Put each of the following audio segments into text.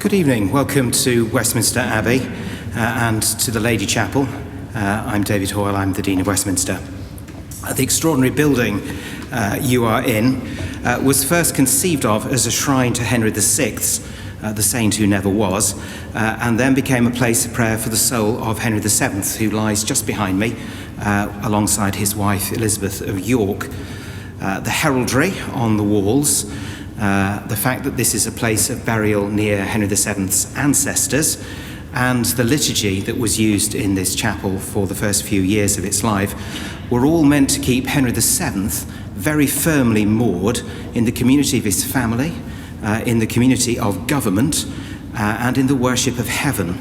Good evening. Welcome to Westminster Abbey and to the Lady Chapel. I'm David Hoyle. I'm the Dean of Westminster. The extraordinary building you are in was first conceived of as a shrine to Henry VI, the saint who never was, and then became a place of prayer for the soul of Henry VII, who lies just behind me, alongside his wife Elizabeth of York. The heraldry on the walls, the fact that this is a place of burial near Henry VII's ancestors, and the liturgy that was used in this chapel for the first few years of its life were all meant to keep Henry VII very firmly moored in the community of his family, in the community of government, and in the worship of heaven,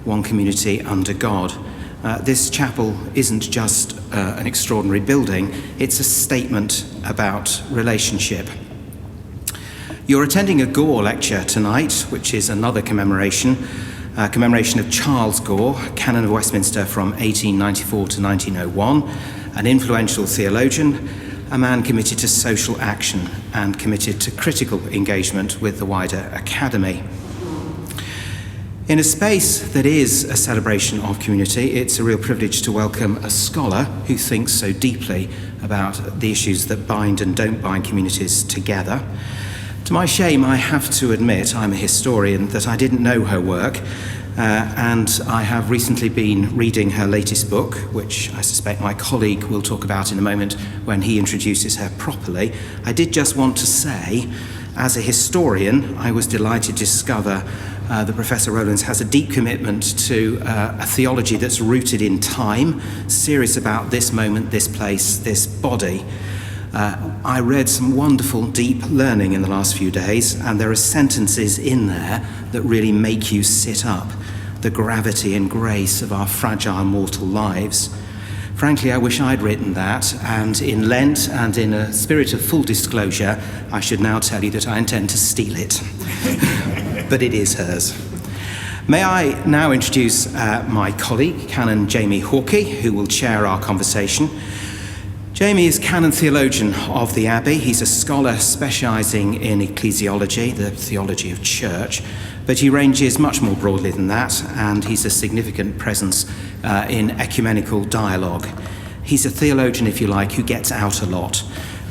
one community under God. This chapel isn't just an extraordinary building, it's a statement about relationship. You're attending a Gore Lecture tonight, which is another commemoration of Charles Gore, Canon of Westminster from 1894 to 1901, an influential theologian, a man committed to social action and committed to critical engagement with the wider academy. In a space that is a celebration of community, it's a real privilege to welcome a scholar who thinks so deeply about the issues that bind and don't bind communities together. To my shame, I have to admit, I'm a historian, that I didn't know her work, and I have recently been reading her latest book, which I suspect my colleague will talk about in a moment when he introduces her properly. I did just want to say, as a historian, I was delighted to discover that Professor Rowlands has a deep commitment to a theology that's rooted in time, serious about this moment, this place, this body. I read some wonderful, deep learning in the last few days, and there are sentences in there that really make you sit up, the gravity and grace of our fragile mortal lives. Frankly, I wish I'd written that, and in Lent and in a spirit of full disclosure, I should now tell you that I intend to steal it. But it is hers. May I now introduce my colleague, Canon Jamie Hawkey, who will chair our conversation. Jamie is canon theologian of the Abbey. He's a scholar specialising in ecclesiology, the theology of church, but he ranges much more broadly than that, and he's a significant presence in ecumenical dialogue. He's a theologian, if you like, who gets out a lot,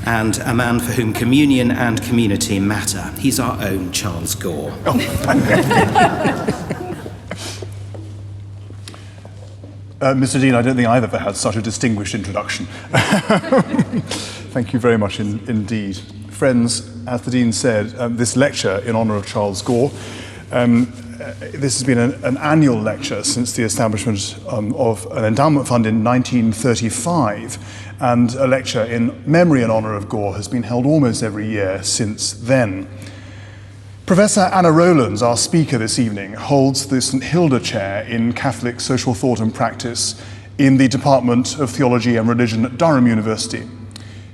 and a man for whom communion and community matter. He's our own Charles Gore. Mr. Dean, I don't think I've ever had such a distinguished introduction. Thank you very much indeed. Friends, as the Dean said, this lecture in honour of Charles Gore, this has been an annual lecture since the establishment of an endowment fund in 1935, and a lecture in memory and honour of Gore has been held almost every year since then. Professor Anna Rowlands, our speaker this evening, holds the St. Hilda Chair in Catholic Social Thought and Practice in the Department of Theology and Religion at Durham University.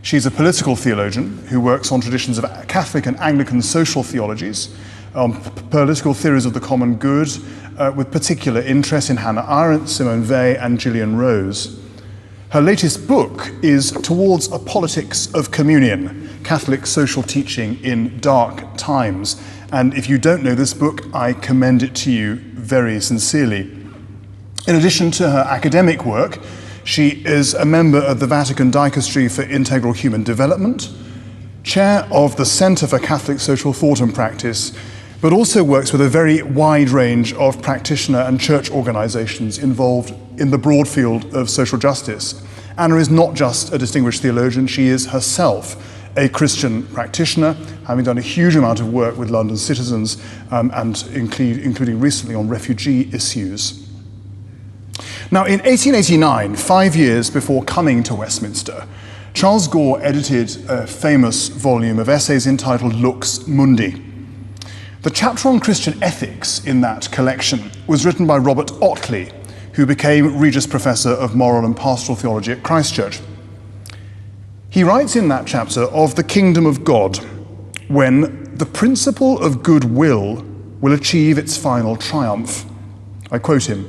She's a political theologian who works on traditions of Catholic and Anglican social theologies, political theories of the common good, with particular interest in Hannah Arendt, Simone Weil, and Gillian Rose. Her latest book is Towards a Politics of Communion, Catholic Social Teaching in Dark Times. And if you don't know this book, I commend it to you very sincerely. In addition to her academic work, she is a member of the Vatican Dicastery for Integral Human Development, chair of the Centre for Catholic Social Thought and Practice, but also works with a very wide range of practitioner and church organisations involved in the broad field of social justice. Anna is not just a distinguished theologian, she is herself a Christian practitioner, having done a huge amount of work with London citizens and including recently on refugee issues. Now, in 1889, 5 years before coming to Westminster, Charles Gore edited a famous volume of essays entitled Lux Mundi. The chapter on Christian ethics in that collection was written by Robert Otley, who became Regius Professor of Moral and Pastoral Theology at Christ Church. He writes in that chapter of the kingdom of God, when the principle of goodwill will achieve its final triumph. I quote him,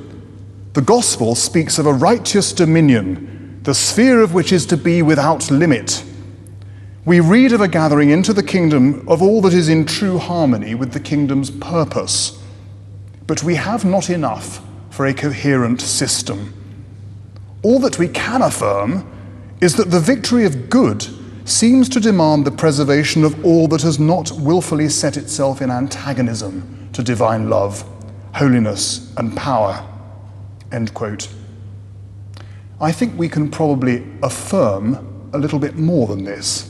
"The gospel speaks of a righteous dominion, the sphere of which is to be without limit. We read of a gathering into the kingdom of all that is in true harmony with the kingdom's purpose, but we have not enough for a coherent system. All that we can affirm is that the victory of good seems to demand the preservation of all that has not willfully set itself in antagonism to divine love, holiness, and power." End quote. I think we can probably affirm a little bit more than this.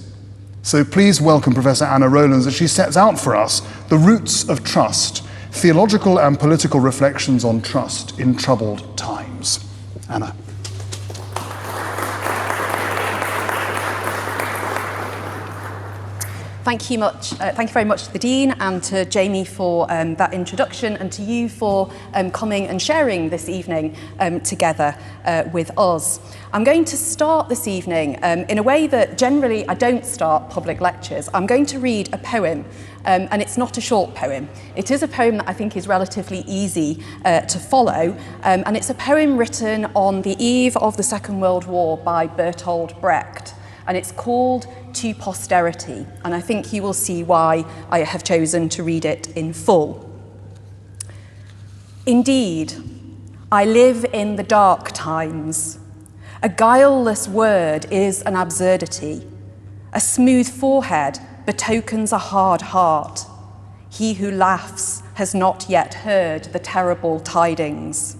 So please welcome Professor Anna Rowlands as she sets out for us the roots of trust, theological and political reflections on trust in troubled times. Anna. Thank you very much to the Dean and to Jamie for that introduction, and to you for coming and sharing this evening together with us. I'm going to start this evening in a way that generally I don't start public lectures. I'm going to read a poem, and it's not a short poem. It is a poem that I think is relatively easy to follow, and it's a poem written on the eve of the Second World War by Bertolt Brecht, and it's called "To Posterity," and I think you will see why I have chosen to read it in full. "Indeed, I live in the dark times. A guileless word is an absurdity. A smooth forehead betokens a hard heart. He who laughs has not yet heard the terrible tidings.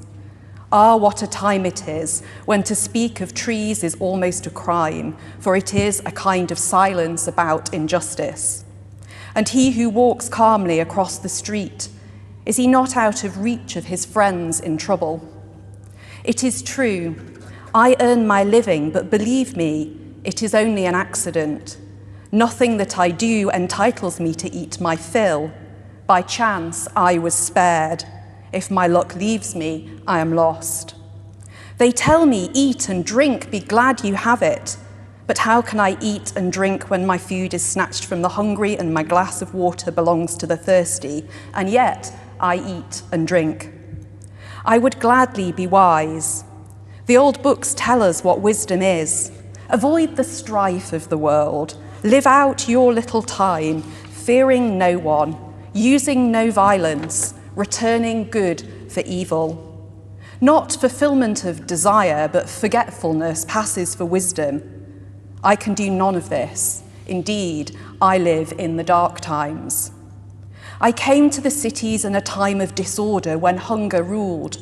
Ah, what a time it is when to speak of trees is almost a crime, for it is a kind of silence about injustice. And he who walks calmly across the street, is he not out of reach of his friends in trouble? It is true, I earn my living, but believe me, it is only an accident. Nothing that I do entitles me to eat my fill. By chance, I was spared. If my luck leaves me, I am lost. They tell me, eat and drink, be glad you have it. But how can I eat and drink when my food is snatched from the hungry and my glass of water belongs to the thirsty, and yet I eat and drink? I would gladly be wise. The old books tell us what wisdom is. Avoid the strife of the world. Live out your little time, fearing no one, using no violence, returning good for evil. Not fulfillment of desire, but forgetfulness passes for wisdom. I can do none of this. Indeed, I live in the dark times. I came to the cities in a time of disorder when hunger ruled.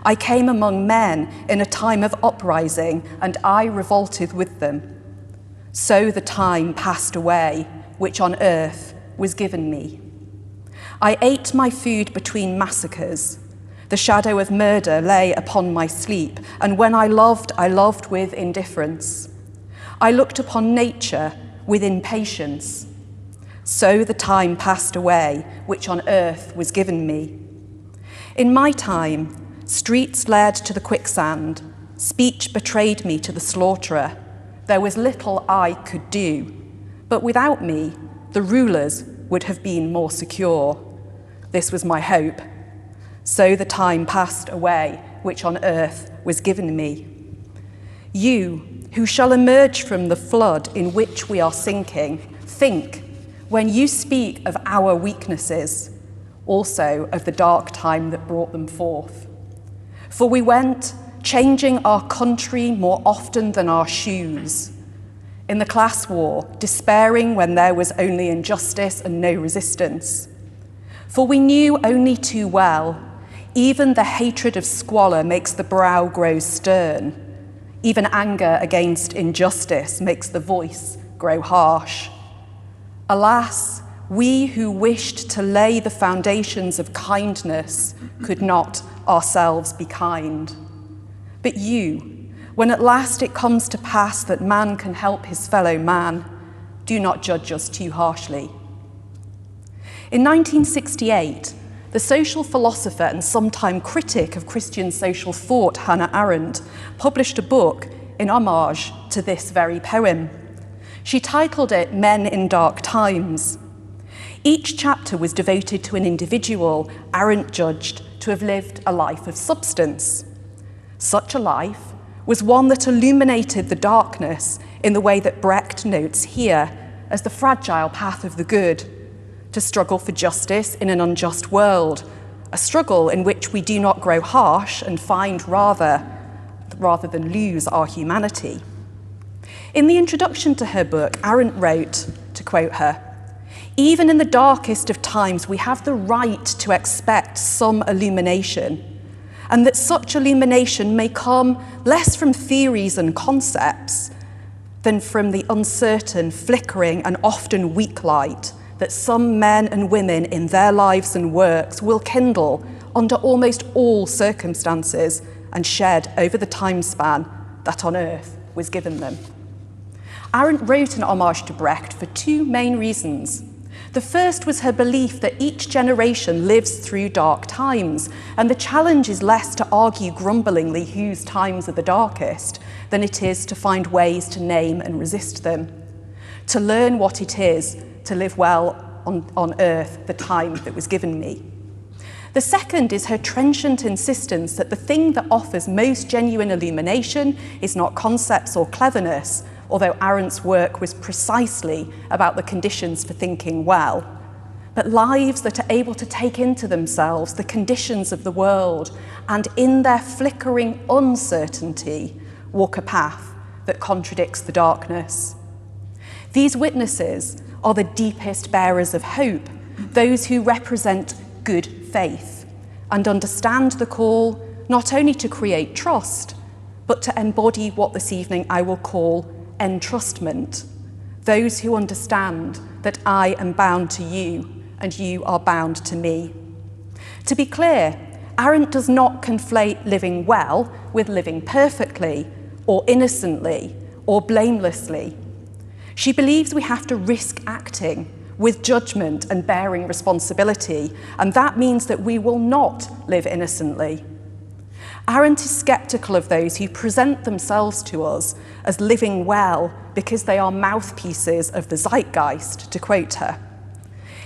I came among men in a time of uprising, and I revolted with them. So the time passed away, which on earth was given me. I ate my food between massacres. The shadow of murder lay upon my sleep, and when I loved with indifference. I looked upon nature with impatience. So the time passed away, which on earth was given me. In my time, streets led to the quicksand, speech betrayed me to the slaughterer. There was little I could do, but without me, the rulers would have been more secure. This was my hope. So the time passed away, which on earth was given me. You, who shall emerge from the flood in which we are sinking, think, when you speak of our weaknesses, also of the dark time that brought them forth. For we went, changing our country more often than our shoes. In the class war, despairing when there was only injustice and no resistance. For we knew only too well, even the hatred of squalor makes the brow grow stern. Even anger against injustice makes the voice grow harsh. Alas, we who wished to lay the foundations of kindness could not ourselves be kind. But you, when at last it comes to pass that man can help his fellow man, do not judge us too harshly. In 1968, the social philosopher and sometime critic of Christian social thought, Hannah Arendt, published a book in homage to this very poem. She titled it Men in Dark Times. Each chapter was devoted to an individual Arendt judged to have lived a life of substance. Such a life was one that illuminated the darkness in the way that Brecht notes here as the fragile path of the good, to struggle for justice in an unjust world, a struggle in which we do not grow harsh and find rather than lose our humanity. In the introduction to her book, Arendt wrote, to quote her, "Even in the darkest of times, we have the right to expect some illumination, and that such illumination may come less from theories and concepts than from the uncertain, flickering, and often weak light that some men and women in their lives and works will kindle under almost all circumstances and shed over the time span that on earth was given them." Arendt wrote an homage to Brecht for two main reasons. The first was her belief that each generation lives through dark times, and the challenge is less to argue grumblingly whose times are the darkest than it is to find ways to name and resist them, to learn what it is to live well on earth the time that was given me. The second is her trenchant insistence that the thing that offers most genuine illumination is not concepts or cleverness, although Arendt's work was precisely about the conditions for thinking well, but lives that are able to take into themselves the conditions of the world and in their flickering uncertainty walk a path that contradicts the darkness. These witnesses are the deepest bearers of hope, those who represent good faith and understand the call not only to create trust, but to embody what this evening I will call entrustment, those who understand that I am bound to you and you are bound to me. To be clear, Arendt does not conflate living well with living perfectly or innocently or blamelessly. She believes we have to risk acting with judgment and bearing responsibility, and that means that we will not live innocently. Arendt is sceptical of those who present themselves to us as living well because they are mouthpieces of the zeitgeist, to quote her.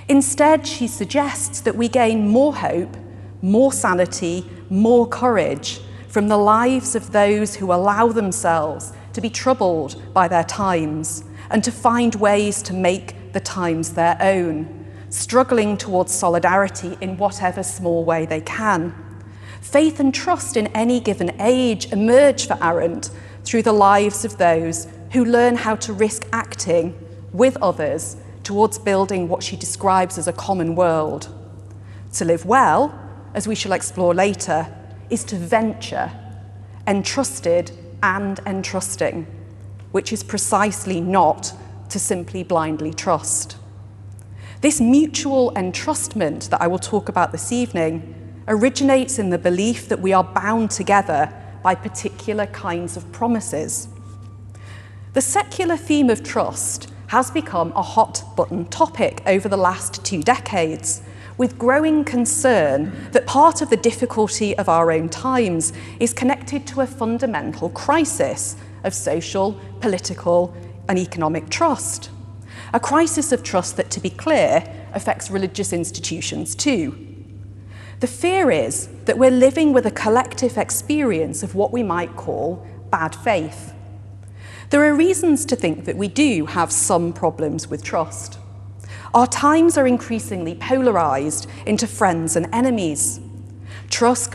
Instead, she suggests that we gain more hope, more sanity, more courage from the lives of those who allow themselves to be troubled by their times and to find ways to make the times their own, struggling towards solidarity in whatever small way they can. Faith and trust in any given age emerge for Arendt through the lives of those who learn how to risk acting with others towards building what she describes as a common world. To live well, as we shall explore later, is to venture, entrusted and entrusting, which is precisely not to simply blindly trust. This mutual entrustment that I will talk about this evening originates in the belief that we are bound together by particular kinds of promises. The secular theme of trust has become a hot-button topic over the last 2 decades, with growing concern that part of the difficulty of our own times is connected to a fundamental crisis of social, political, and economic trust. A crisis of trust that, to be clear, affects religious institutions too. The fear is that we're living with a collective experience of what we might call bad faith. There are reasons to think that we do have some problems with trust. Our times are increasingly polarized into friends and enemies. Trust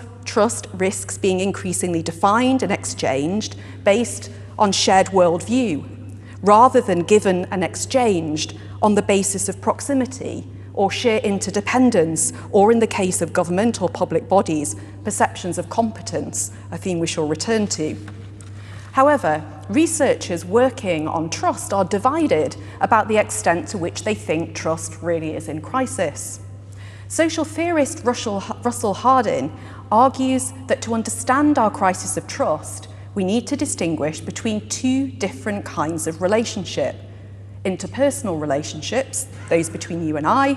risks being increasingly defined and exchanged based on shared worldview, rather than given and exchanged on the basis of proximity or sheer interdependence, or in the case of government or public bodies, perceptions of competence, a theme we shall return to. However, researchers working on trust are divided about the extent to which they think trust really is in crisis. Social theorist Russell Hardin argues that to understand our crisis of trust, we need to distinguish between 2 different kinds of relationship. Interpersonal relationships, those between you and I,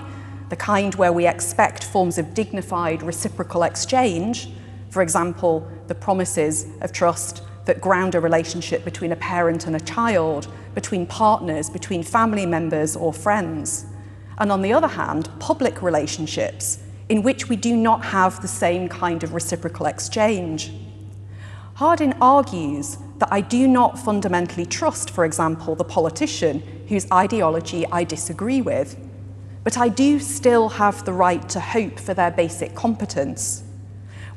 the kind where we expect forms of dignified reciprocal exchange, for example, the promises of trust that ground a relationship between a parent and a child, between partners, between family members or friends. And on the other hand, public relationships, in which we do not have the same kind of reciprocal exchange. Hardin argues that I do not fundamentally trust, for example, the politician whose ideology I disagree with, but I do still have the right to hope for their basic competence.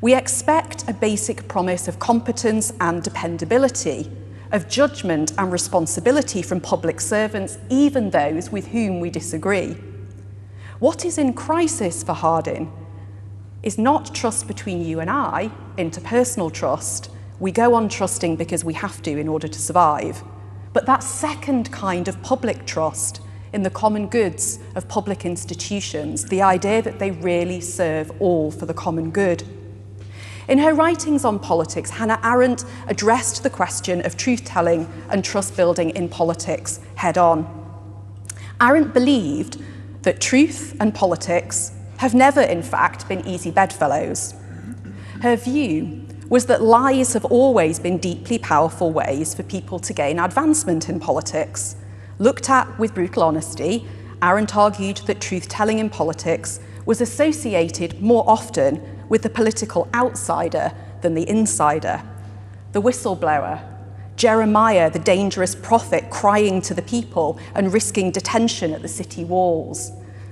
We expect a basic promise of competence and dependability, of judgment and responsibility from public servants, even those with whom we disagree. What is in crisis for Harding is not trust between you and I, interpersonal trust. We go on trusting because we have to in order to survive. But that second kind of public trust in the common goods of public institutions, the idea that they really serve all for the common good. In her writings on politics, Hannah Arendt addressed the question of truth-telling and trust-building in politics head-on. Arendt believed that truth and politics have never, in fact, been easy bedfellows. Her view was that lies have always been deeply powerful ways for people to gain advancement in politics. Looked at with brutal honesty, Arendt argued that truth-telling in politics was associated more often with the political outsider than the insider. The whistleblower, Jeremiah, the dangerous prophet crying to the people and risking detention at the city walls.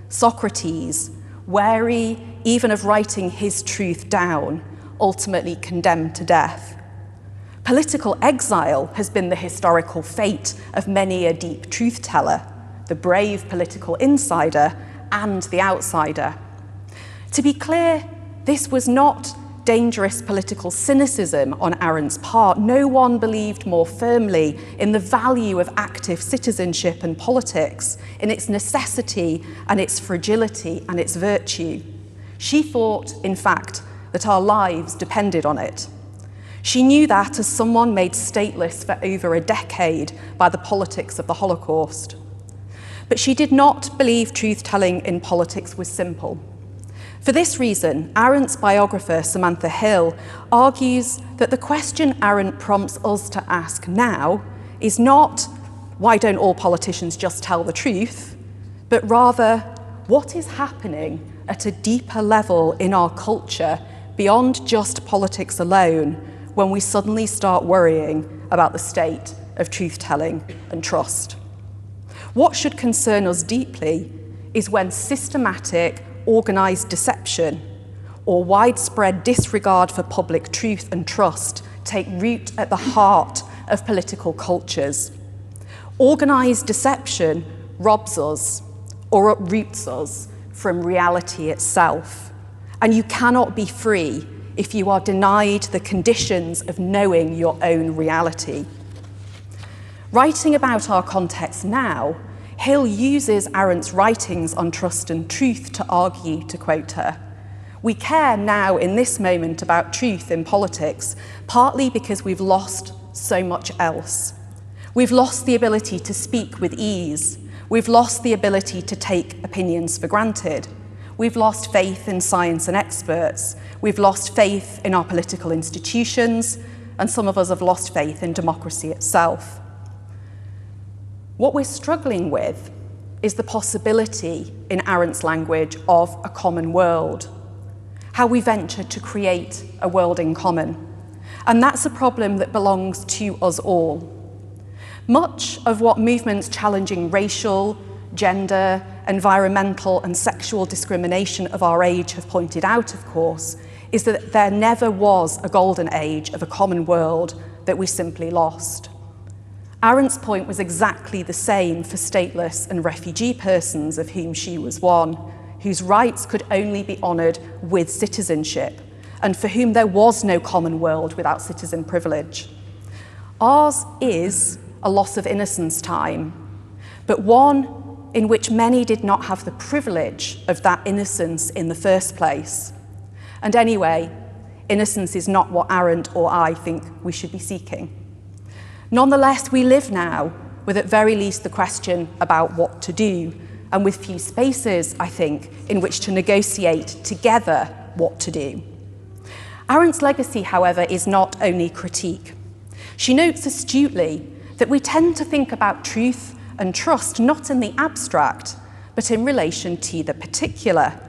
Socrates, wary even of writing his truth down, ultimately condemned to death. Political exile has been the historical fate of many a deep truth-teller, the brave political insider and the outsider. To be clear, this was not dangerous political cynicism on Arendt's part. No one believed more firmly in the value of active citizenship and politics, in its necessity and its fragility and its virtue. She thought, in fact, that our lives depended on it. She knew that as someone made stateless for over a decade by the politics of the Holocaust. But she did not believe truth-telling in politics was simple. For this reason, Arendt's biographer, Samantha Hill, argues that the question Arendt prompts us to ask now is not, why don't all politicians just tell the truth, but rather, what is happening at a deeper level in our culture beyond just politics alone when we suddenly start worrying about the state of truth-telling and trust? What should concern us deeply is when systematic, organised deception or widespread disregard for public truth and trust take root at the heart of political cultures. Organised deception robs us or uproots us from reality itself, and you cannot be free if you are denied the conditions of knowing your own reality. Writing about our context now, Hill uses Arendt's writings on trust and truth to argue, to quote her, "We care now in this moment about truth in politics, partly because we've lost so much else. We've lost the ability to speak with ease. We've lost the ability to take opinions for granted. We've lost faith in science and experts. We've lost faith in our political institutions, and some of us have lost faith in democracy itself." What we're struggling with is the possibility, in Arendt's language, of a common world, how we venture to create a world in common. And that's a problem that belongs to us all. Much of what movements challenging racial, gender, environmental and sexual discrimination of our age have pointed out, of course, is that there never was a golden age of a common world that we simply lost. Arendt's point was exactly the same for stateless and refugee persons, of whom she was one, whose rights could only be honoured with citizenship, and for whom there was no common world without citizen privilege. Ours is a loss of innocence time, but one in which many did not have the privilege of that innocence in the first place. And anyway, innocence is not what Arendt or I think we should be seeking. Nonetheless, we live now with at very least the question about what to do, and with few spaces, I think, in which to negotiate together what to do. Arendt's legacy, however, is not only critique. She notes astutely that we tend to think about truth and trust not in the abstract, but in relation to the particular.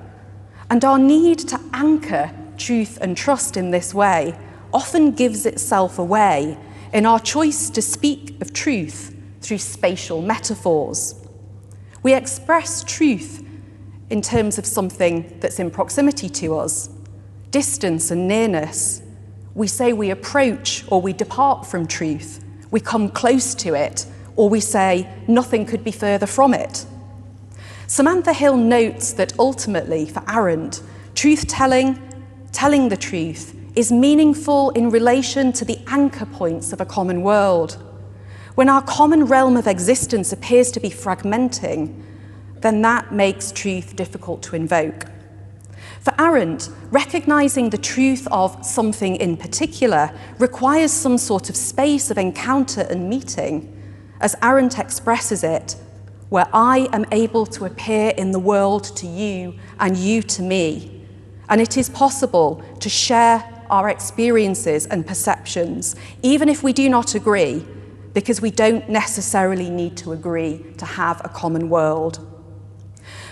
And our need to anchor truth and trust in this way often gives itself away in our choice to speak of truth through spatial metaphors. We express truth in terms of something that's in proximity to us, distance and nearness. We say we approach or we depart from truth, we come close to it, or we say nothing could be further from it. Samantha Hill notes that ultimately, for Arendt, truth-telling, telling the truth, is meaningful in relation to the anchor points of a common world. When our common realm of existence appears to be fragmenting, then that makes truth difficult to invoke. For Arendt, recognising the truth of something in particular requires some sort of space of encounter and meeting, as Arendt expresses it, where I am able to appear in the world to you and you to me. And it is possible to share our experiences and perceptions, even if we do not agree, because we don't necessarily need to agree to have a common world.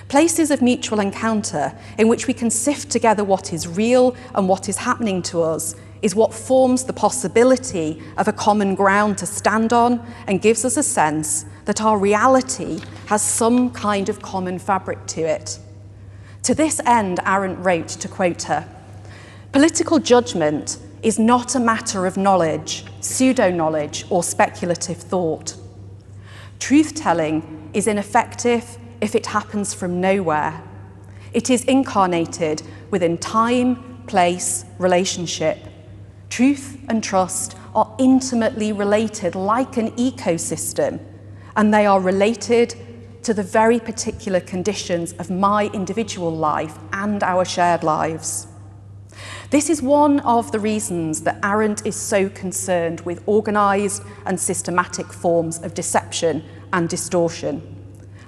Places of mutual encounter in which we can sift together what is real and what is happening to us is what forms the possibility of a common ground to stand on and gives us a sense that our reality has some kind of common fabric to it. To this end, Arendt wrote, to quote her, "Political judgment is not a matter of knowledge, pseudo-knowledge, or speculative thought. Truth-telling is ineffective if it happens from nowhere. It is incarnated within time, place, relationship. Truth and trust are intimately related like an ecosystem, and they are related to the very particular conditions of my individual life and our shared lives." This is one of the reasons that Arendt is so concerned with organised and systematic forms of deception and distortion,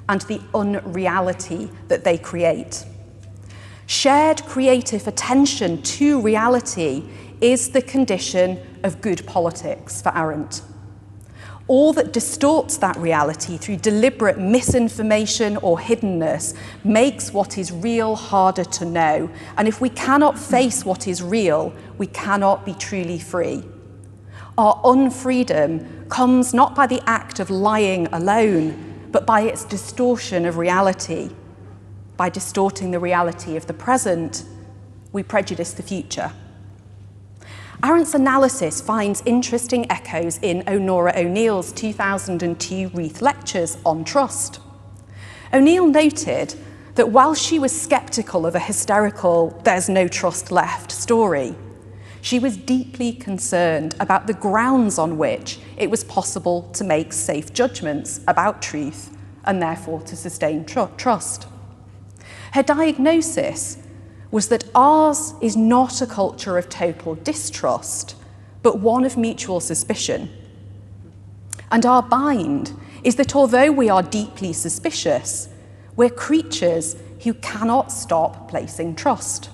and the unreality that they create. Shared creative attention to reality is the condition of good politics for Arendt. All that distorts that reality through deliberate misinformation or hiddenness makes what is real harder to know, and if we cannot face what is real, we cannot be truly free. Our unfreedom comes not by the act of lying alone, but by its distortion of reality. By distorting the reality of the present, we prejudice the future. Arendt's analysis finds interesting echoes in Honora O'Neill's 2002 Reith Lectures on trust. O'Neill noted that while she was sceptical of a hysterical "there's no trust left" story, she was deeply concerned about the grounds on which it was possible to make safe judgments about truth and therefore to sustain trust. Her diagnosis was that ours is not a culture of total distrust, but one of mutual suspicion. And our bind is that although we are deeply suspicious, we're creatures who cannot stop placing trust.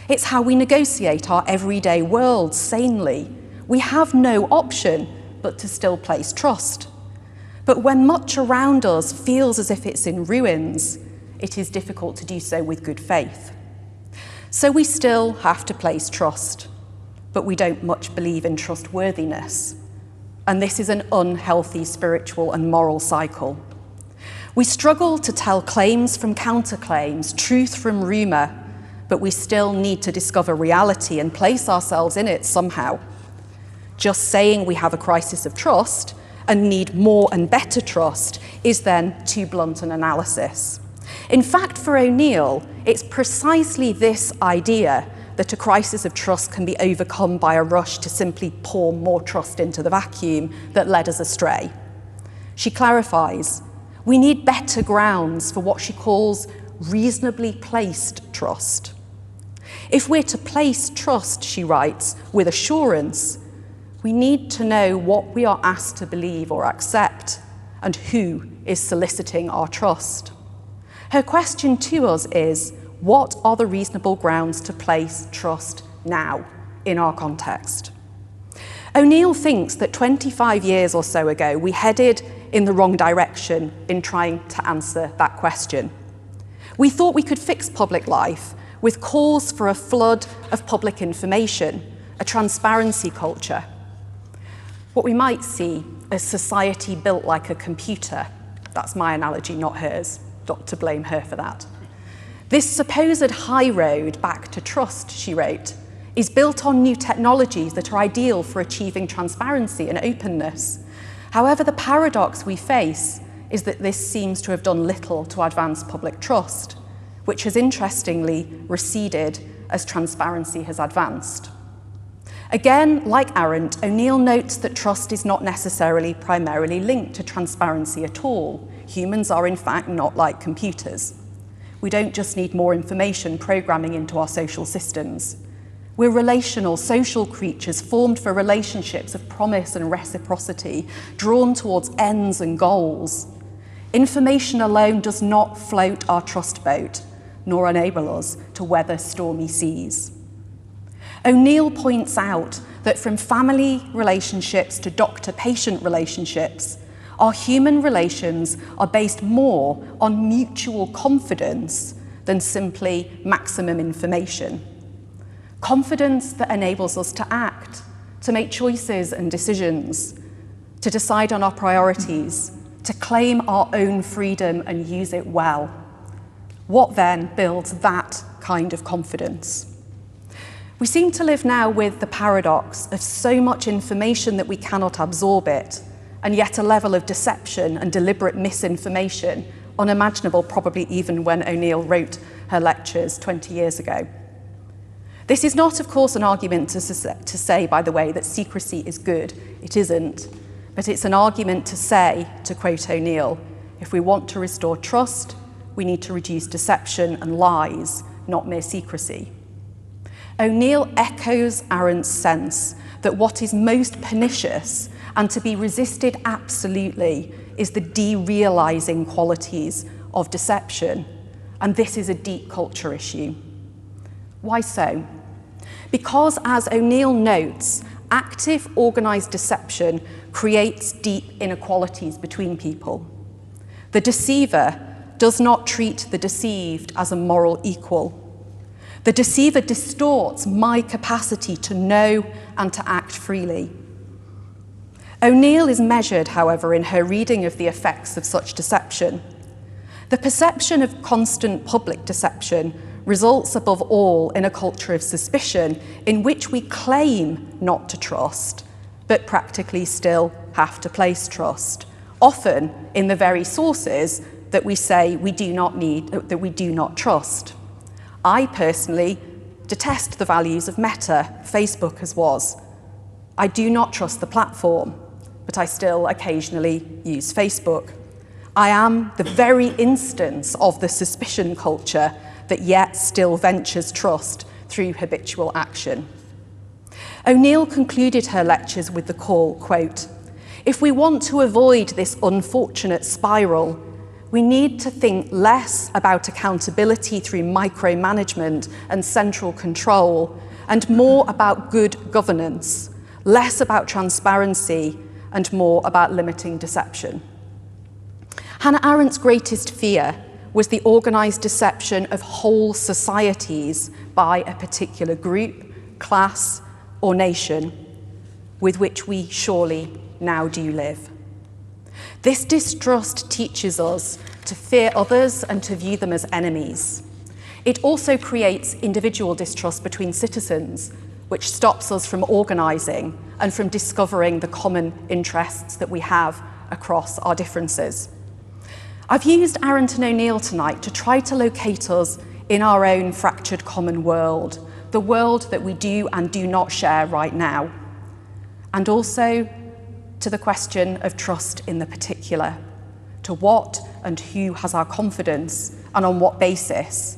It's how we negotiate our everyday world sanely. We have no option but to still place trust. But when much around us feels as if it's in ruins, it is difficult to do so with good faith. So we still have to place trust, but we don't much believe in trustworthiness. And this is an unhealthy spiritual and moral cycle. We struggle to tell claims from counterclaims, truth from rumour, but we still need to discover reality and place ourselves in it somehow. Just saying we have a crisis of trust and need more and better trust is then too blunt an analysis. In fact, for O'Neill, it's precisely this idea that a crisis of trust can be overcome by a rush to simply pour more trust into the vacuum that led us astray. She clarifies, we need better grounds for what she calls reasonably placed trust. If we're to place trust, she writes, with assurance, we need to know what we are asked to believe or accept and who is soliciting our trust. Her question to us is, what are the reasonable grounds to place trust now in our context? O'Neill thinks that 25 years or so ago, we headed in the wrong direction in trying to answer that question. We thought we could fix public life with calls for a flood of public information, a transparency culture. What we might see as society built like a computer. That's my analogy, not hers. Not to blame her for that. This supposed high road back to trust, she wrote, is built on new technologies that are ideal for achieving transparency and openness. However, the paradox we face is that this seems to have done little to advance public trust, which has interestingly receded as transparency has advanced. Again, like Arendt, O'Neill notes that trust is not necessarily primarily linked to transparency at all. Humans are in fact not like computers. We don't just need more information programming into our social systems. We're relational, social creatures formed for relationships of promise and reciprocity, drawn towards ends and goals. Information alone does not float our trust boat, nor enable us to weather stormy seas. O'Neill points out that from family relationships to doctor-patient relationships, our human relations are based more on mutual confidence than simply maximum information. Confidence that enables us to act, to make choices and decisions, to decide on our priorities, to claim our own freedom and use it well. What then builds that kind of confidence? We seem to live now with the paradox of so much information that we cannot absorb it, and yet a level of deception and deliberate misinformation unimaginable probably even when O'Neill wrote her lectures 20 years ago. This is not, of course, an argument to say, by the way, that secrecy is good. It isn't. But it's an argument to say, to quote O'Neill, if we want to restore trust, we need to reduce deception and lies, not mere secrecy. O'Neill echoes Arendt's sense that what is most pernicious and to be resisted absolutely is the derealizing qualities of deception, and this is a deep culture issue. Why so? Because, as O'Neill notes, active organized deception creates deep inequalities between people. The deceiver does not treat the deceived as a moral equal. The deceiver distorts my capacity to know and to act freely. O'Neill is measured, however, in her reading of the effects of such deception. The perception of constant public deception results above all in a culture of suspicion in which we claim not to trust, but practically still have to place trust, often in the very sources that we say we do not need, that we do not trust. I personally detest the values of Meta, Facebook as was. I do not trust the platform, but I still occasionally use Facebook. I am the very instance of the suspicion culture that yet still ventures trust through habitual action. O'Neill concluded her lectures with the call, quote, "If we want to avoid this unfortunate spiral, we need to think less about accountability through micromanagement and central control and more about good governance, less about transparency and more about limiting deception." Hannah Arendt's greatest fear was the organised deception of whole societies by a particular group, class or nation with which we surely now do live. This distrust teaches us to fear others and to view them as enemies. It also creates individual distrust between citizens, which stops us from organising and from discovering the common interests that we have across our differences. I've used Arendt and O'Neill tonight to try to locate us in our own fractured common world, the world that we do and do not share right now, and also to the question of trust in the particular, to what and who has our confidence and on what basis,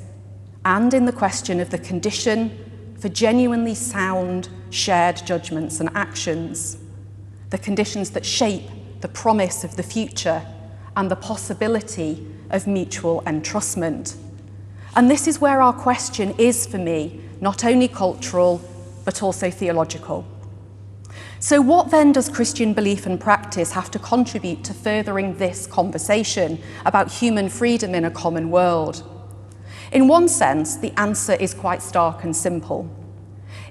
and in the question of the condition for genuinely sound shared judgments and actions, the conditions that shape the promise of the future and the possibility of mutual entrustment. And this is where our question is, for me, not only cultural, but also theological. So what then does Christian belief and practice have to contribute to furthering this conversation about human freedom in a common world? In one sense, the answer is quite stark and simple.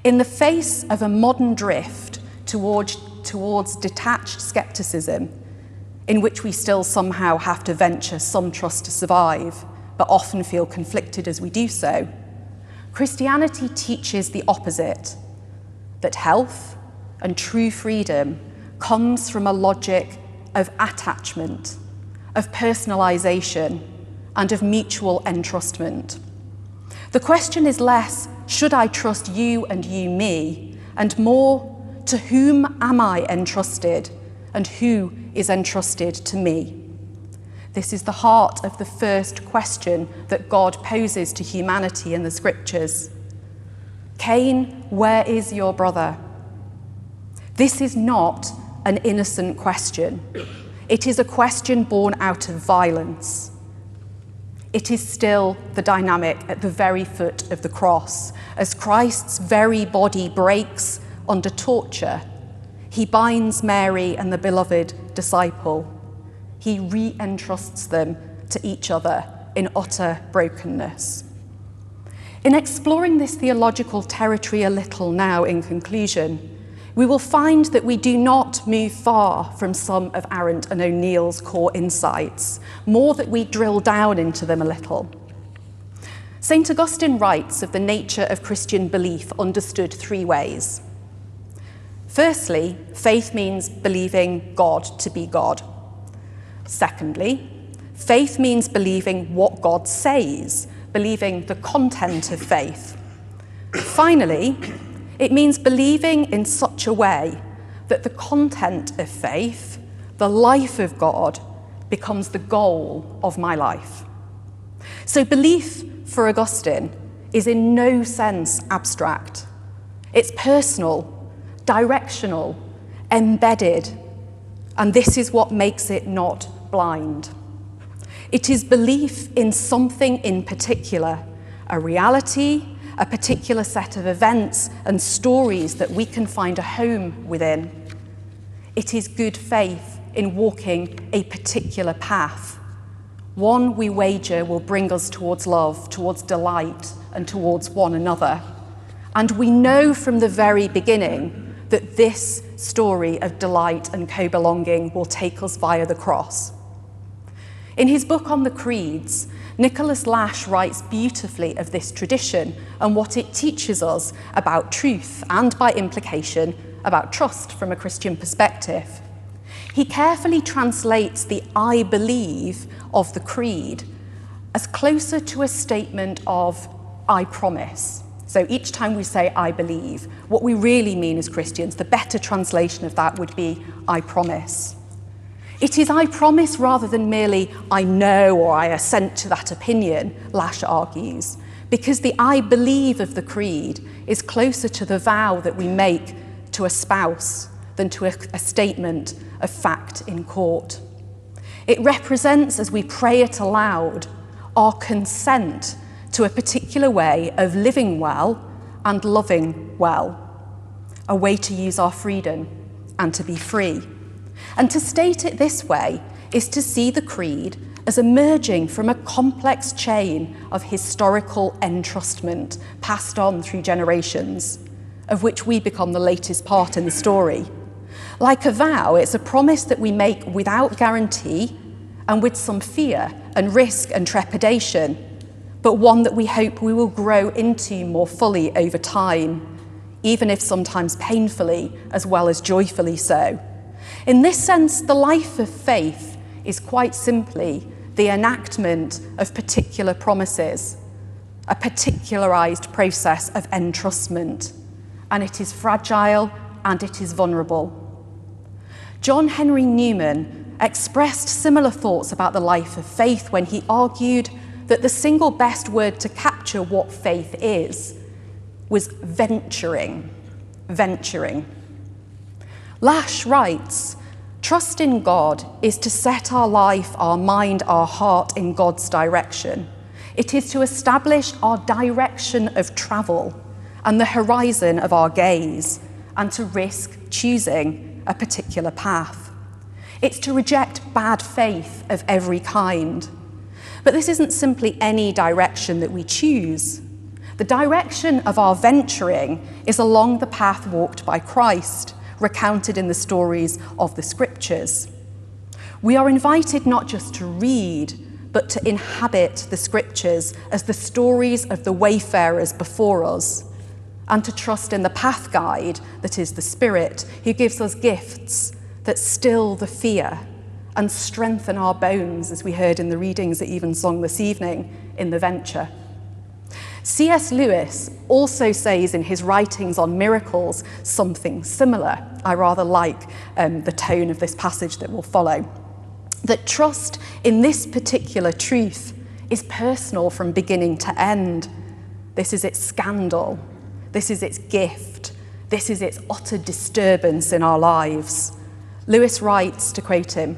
In the face of a modern drift towards detached skepticism, in which we still somehow have to venture some trust to survive, but often feel conflicted as we do so. Christianity teaches the opposite, that health and true freedom comes from a logic of attachment, of personalisation, and of mutual entrustment. The question is less, should I trust you and you me, and more, to whom am I entrusted, and who is entrusted to me? This is the heart of the first question that God poses to humanity in the scriptures. Cain, where is your brother? This is not an innocent question. It is a question born out of violence. It is still the dynamic at the very foot of the cross. As Christ's very body breaks under torture, he binds Mary and the beloved disciple. He re-entrusts them to each other in utter brokenness. In exploring this theological territory a little now in conclusion, we will find that we do not move far from some of Arendt and O'Neill's core insights, more that we drill down into them a little. St. Augustine writes of the nature of Christian belief understood three ways. Firstly, faith means believing God to be God. Secondly, faith means believing what God says, believing the content of faith. Finally, it means believing in such a way that the content of faith, the life of God, becomes the goal of my life. So belief, for Augustine, is in no sense abstract. It's personal, directional, embedded, and this is what makes it not blind. It is belief in something in particular, a reality, a particular set of events and stories that we can find a home within. It is good faith in walking a particular path, one we wager will bring us towards love, towards delight, and towards one another. And we know from the very beginning that this story of delight and co-belonging will take us via the cross. In his book on the Creeds, Nicholas Lash writes beautifully of this tradition and what it teaches us about truth and, by implication, about trust from a Christian perspective. He carefully translates the I believe of the Creed as closer to a statement of I promise. So each time we say I believe, what we really mean as Christians, the better translation of that would be I promise. It is I promise rather than merely I know or I assent to that opinion, Lash argues, because the I believe of the Creed is closer to the vow that we make to a spouse than to a statement of fact in court. It represents, as we pray it aloud, our consent to a particular way of living well and loving well, a way to use our freedom and to be free. And to state it this way is to see the Creed as emerging from a complex chain of historical entrustment passed on through generations, of which we become the latest part in the story. Like a vow, it's a promise that we make without guarantee and with some fear and risk and trepidation, but one that we hope we will grow into more fully over time, even if sometimes painfully as well as joyfully so. In this sense, the life of faith is quite simply the enactment of particular promises, a particularized process of entrustment, and it is fragile and it is vulnerable. John Henry Newman expressed similar thoughts about the life of faith when he argued that the single best word to capture what faith is was venturing. Lash writes, trust in God is to set our life, our mind, our heart in God's direction. It is to establish our direction of travel and the horizon of our gaze, and to risk choosing a particular path. It's to reject bad faith of every kind. But this isn't simply any direction that we choose. The direction of our venturing is along the path walked by Christ, recounted in the stories of the scriptures. We are invited not just to read, but to inhabit the scriptures as the stories of the wayfarers before us, and to trust in the path guide that is the Spirit, who gives us gifts that still the fear and strengthen our bones, as we heard in the readings that even sung this evening in the Venture. C.S. Lewis also says in his writings on miracles something similar. I rather like the tone of this passage that will follow. That trust in this particular truth is personal from beginning to end. This is its scandal. This is its gift. This is its utter disturbance in our lives. Lewis writes, to quote him,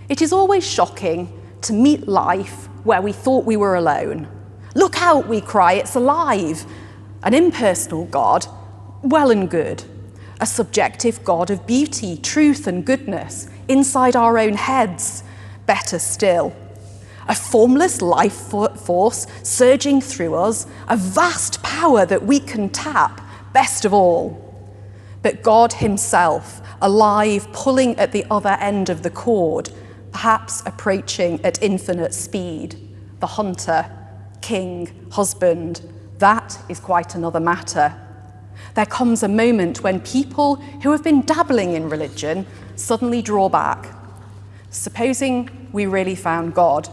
"It is always shocking to meet life where we thought we were alone. Look out, we cry, it's alive. An impersonal God, well and good. A subjective God of beauty, truth and goodness, inside our own heads, better still. A formless life force surging through us, a vast power that we can tap, best of all. But God himself, alive, pulling at the other end of the cord, perhaps approaching at infinite speed, the hunter, king, husband, that is quite another matter. There comes a moment when people who have been dabbling in religion suddenly draw back. Supposing we really found God.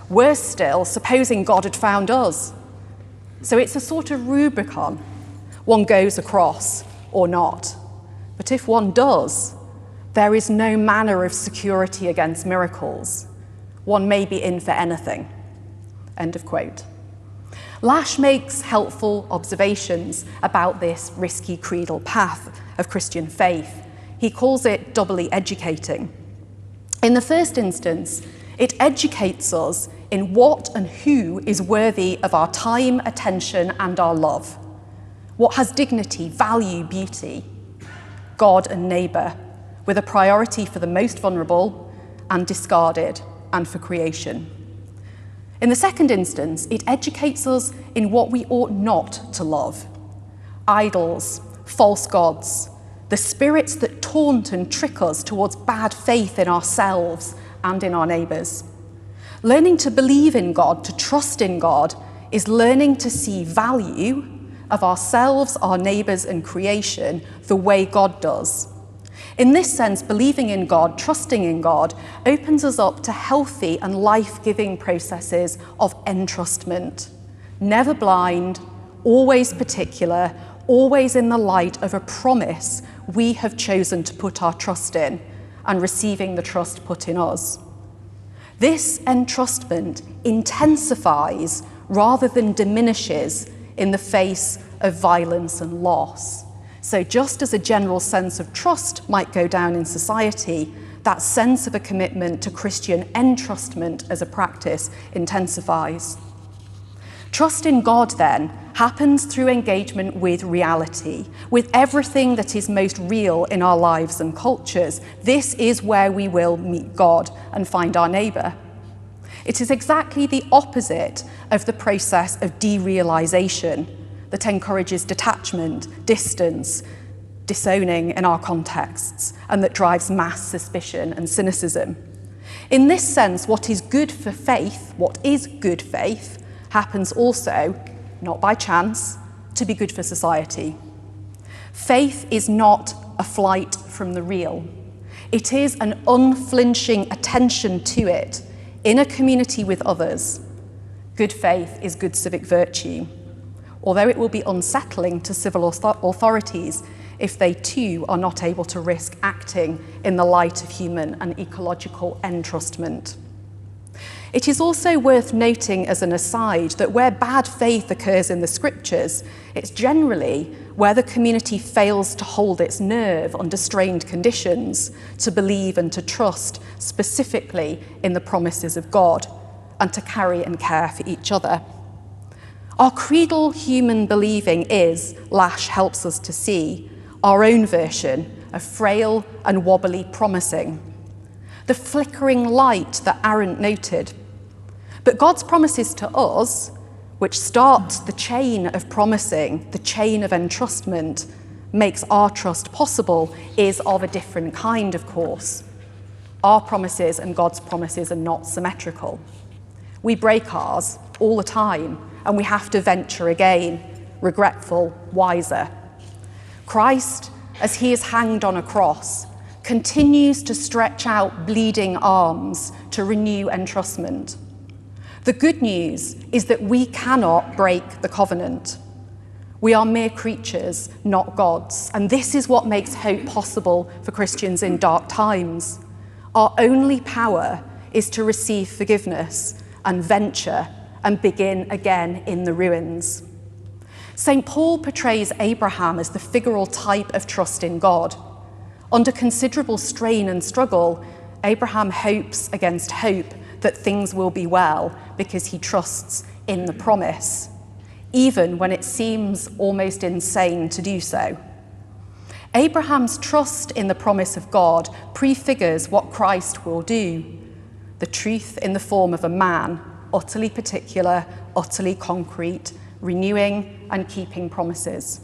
Worse still, supposing God had found us. So it's a sort of Rubicon. One goes across or not. But if one does, there is no manner of security against miracles. One may be in for anything." End of quote. Lash makes helpful observations about this risky creedal path of Christian faith. He calls it doubly educating. In the first instance, it educates us in what and who is worthy of our time, attention, and our love. What has dignity, value, beauty? God and neighbour, with a priority for the most vulnerable and discarded, and for creation. In the second instance, it educates us in what we ought not to love. Idols, false gods, the spirits that taunt and trick us towards bad faith in ourselves and in our neighbours. Learning to believe in God, to trust in God, is learning to see value of ourselves, our neighbours and creation the way God does. In this sense, believing in God, trusting in God, opens us up to healthy and life-giving processes of entrustment. Never blind, always particular, always in the light of a promise we have chosen to put our trust in and receiving the trust put in us. This entrustment intensifies rather than diminishes in the face of violence and loss. So just as a general sense of trust might go down in society, that sense of a commitment to Christian entrustment as a practice intensifies. Trust in God, then, happens through engagement with reality, with everything that is most real in our lives and cultures. This is where we will meet God and find our neighbour. It is exactly the opposite of the process of derealisation that encourages detachment, distance, disowning in our contexts, and that drives mass suspicion and cynicism. In this sense, what is good for faith, happens also, not by chance, to be good for society. Faith is not a flight from the real. It is an unflinching attention to it in a community with others. Good faith is good civic virtue, although it will be unsettling to civil authorities if they too are not able to risk acting in the light of human and ecological entrustment. It is also worth noting as an aside that where bad faith occurs in the scriptures, it's generally where the community fails to hold its nerve under strained conditions to believe and to trust specifically in the promises of God and to carry and care for each other. Our creedal human believing is, Lash helps us to see, our own version of frail and wobbly promising. The flickering light that Arendt noted. But God's promises to us, which starts the chain of promising, the chain of entrustment, makes our trust possible, is of a different kind, of course. Our promises and God's promises are not symmetrical. We break ours all the time, and we have to venture again, regretful, wiser. Christ, as he is hanged on a cross, continues to stretch out bleeding arms to renew entrustment. The good news is that we cannot break the covenant. We are mere creatures, not gods, and this is what makes hope possible for Christians in dark times. Our only power is to receive forgiveness and venture and begin again in the ruins. St. Paul portrays Abraham as the figural type of trust in God. Under considerable strain and struggle, Abraham hopes against hope that things will be well because he trusts in the promise, even when it seems almost insane to do so. Abraham's trust in the promise of God prefigures what Christ will do, the truth in the form of a man, utterly particular, utterly concrete, renewing and keeping promises.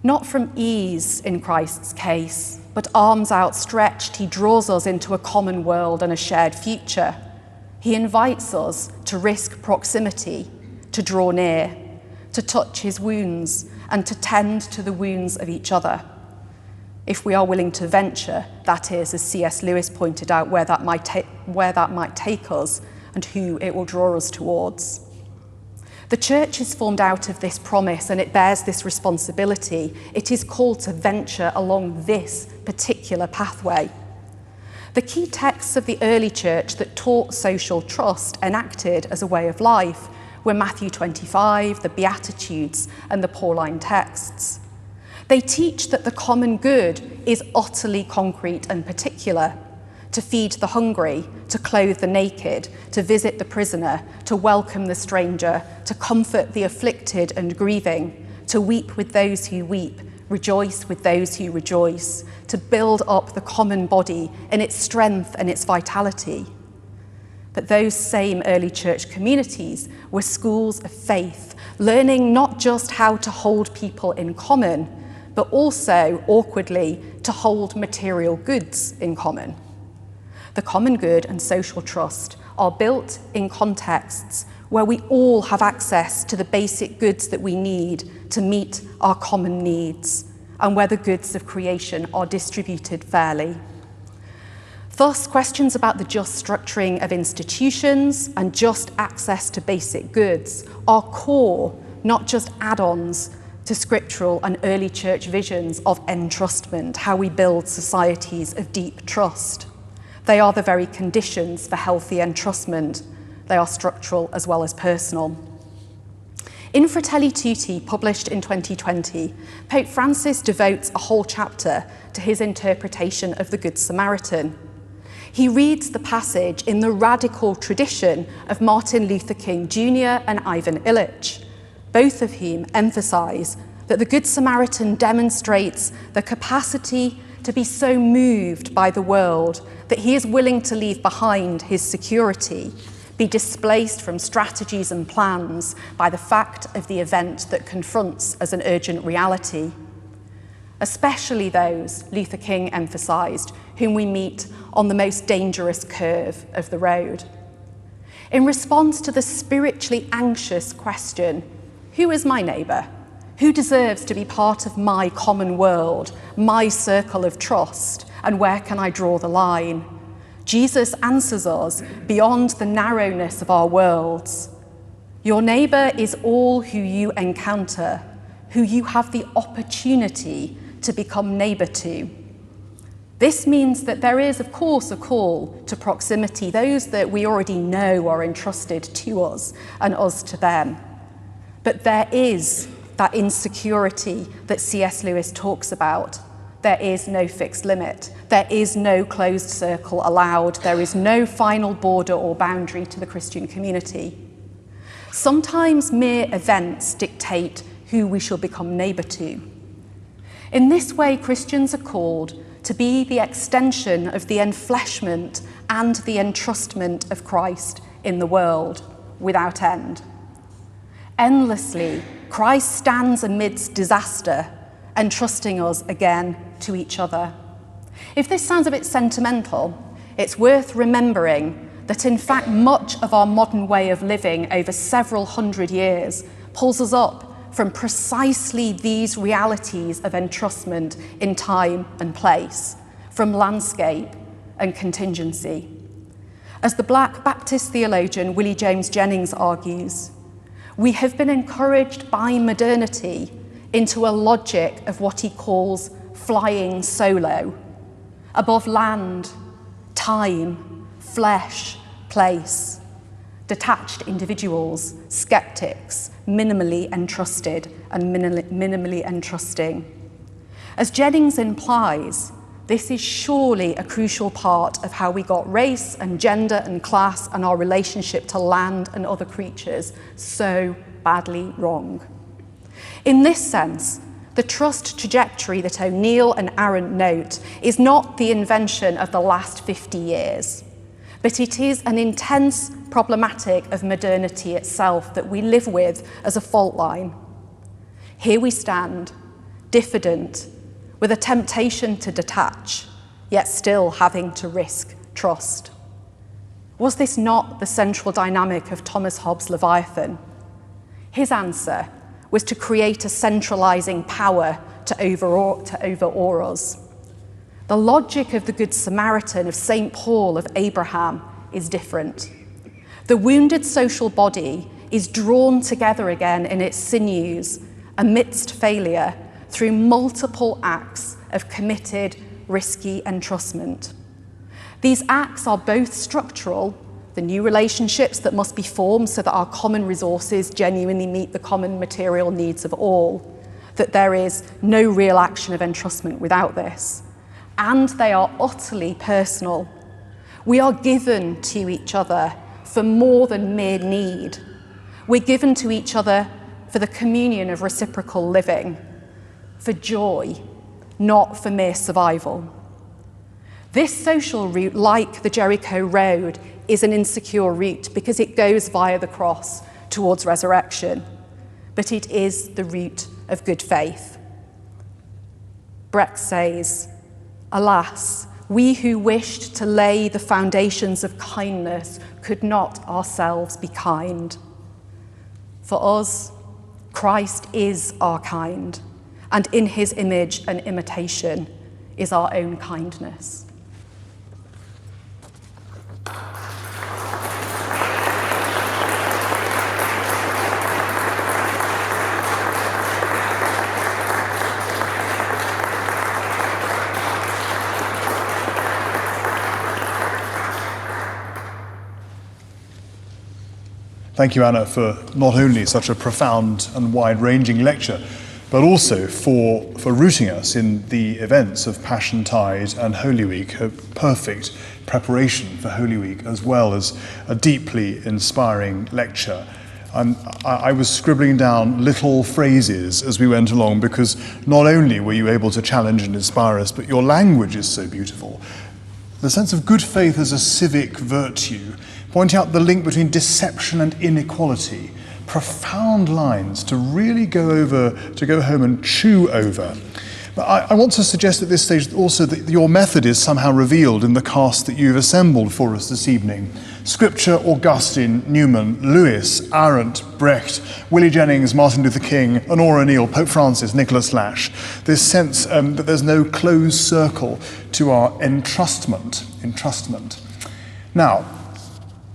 Not from ease in Christ's case, but arms outstretched, he draws us into a common world and a shared future. He invites us to risk proximity, to draw near, to touch his wounds, and to tend to the wounds of each other. If we are willing to venture, that is, as C.S. Lewis pointed out, where that might take us and who it will draw us towards. The church is formed out of this promise, and it bears this responsibility. It is called to venture along this particular pathway. The key texts of the early church that taught social trust enacted as a way of life were Matthew 25, the Beatitudes, and the Pauline texts. They teach that the common good is utterly concrete and particular: to feed the hungry, to clothe the naked, to visit the prisoner, to welcome the stranger, to comfort the afflicted and grieving, to weep with those who weep, rejoice with those who rejoice, to build up the common body in its strength and its vitality. But those same early church communities were schools of faith, learning not just how to hold people in common, but also, awkwardly, to hold material goods in common. The common good and social trust are built in contexts where we all have access to the basic goods that we need to meet our common needs, and where the goods of creation are distributed fairly. Thus, questions about the just structuring of institutions and just access to basic goods are core, not just add-ons, to scriptural and early church visions of entrustment, how we build societies of deep trust. They are the very conditions for healthy entrustment. They are structural as well as personal. In Fratelli Tutti, published in 2020, Pope Francis devotes a whole chapter to his interpretation of the Good Samaritan. He reads the passage in the radical tradition of Martin Luther King Jr. and Ivan Illich, both of whom emphasize that the Good Samaritan demonstrates the capacity to be so moved by the world that he is willing to leave behind his security, be displaced from strategies and plans by the fact of the event that confronts as an urgent reality. Especially those, Luther King emphasized, whom we meet on the most dangerous curve of the road. In response to the spiritually anxious question, who is my neighbour? Who deserves to be part of my common world, my circle of trust, and where can I draw the line? Jesus answers us beyond the narrowness of our worlds. Your neighbour is all who you encounter, who you have the opportunity to become neighbour to. This means that there is, of course, a call to proximity, those that we already know are entrusted to us and us to them. But there is that insecurity that C.S. Lewis talks about. There is no fixed limit. There is no closed circle allowed. There is no final border or boundary to the Christian community. Sometimes mere events dictate who we shall become neighbour to. In this way, Christians are called to be the extension of the enfleshment and the entrustment of Christ in the world without end. Endlessly, Christ stands amidst disaster, entrusting us again to each other. If this sounds a bit sentimental, it's worth remembering that in fact much of our modern way of living over several hundred years pulls us up from precisely these realities of entrustment in time and place, from landscape and contingency. As the Black Baptist theologian Willie James Jennings argues, we have been encouraged by modernity into a logic of what he calls flying solo, above land, time, flesh, place, detached individuals, skeptics, minimally entrusted and minimally entrusting. As Jennings implies, this is surely a crucial part of how we got race and gender and class and our relationship to land and other creatures so badly wrong. In this sense, the trust trajectory that O'Neill and Arendt note is not the invention of the last 50 years, but it is an intense problematic of modernity itself that we live with as a fault line. Here we stand, diffident, with a temptation to detach, yet still having to risk trust. Was this not the central dynamic of Thomas Hobbes' Leviathan? His answer was to create a centralizing power to overawe us. The logic of the Good Samaritan, of St. Paul, of Abraham is different. The wounded social body is drawn together again in its sinews amidst failure through multiple acts of committed, risky entrustment. These acts are both structural, the new relationships that must be formed so that our common resources genuinely meet the common material needs of all, that there is no real action of entrustment without this. And they are utterly personal. We are given to each other for more than mere need. We're given to each other for the communion of reciprocal living, for joy, not for mere survival. This social route, like the Jericho Road, is an insecure route because it goes via the cross towards resurrection, but it is the route of good faith. Brecht says, "Alas, we who wished to lay the foundations of kindness could not ourselves be kind. For us, Christ is our kind, and in his image and imitation is our own kindness." Thank you, Anna, for not only such a profound and wide-ranging lecture, but also for rooting us in the events of Passiontide and Holy Week, a perfect preparation for Holy Week, as well as a deeply inspiring lecture. I was scribbling down little phrases as we went along, because not only were you able to challenge and inspire us, but your language is so beautiful. The sense of good faith as a civic virtue, pointing out the link between deception and inequality, profound lines to really go home and chew over. But I want to suggest at this stage also that your method is somehow revealed in the cast that you've assembled for us this evening. Scripture, Augustine, Newman, Lewis, Arendt, Brecht, Willie Jennings, Martin Luther King, Honora O'Neill, Pope Francis, Nicholas Lash. This sense that there's no closed circle to our entrustment. Now,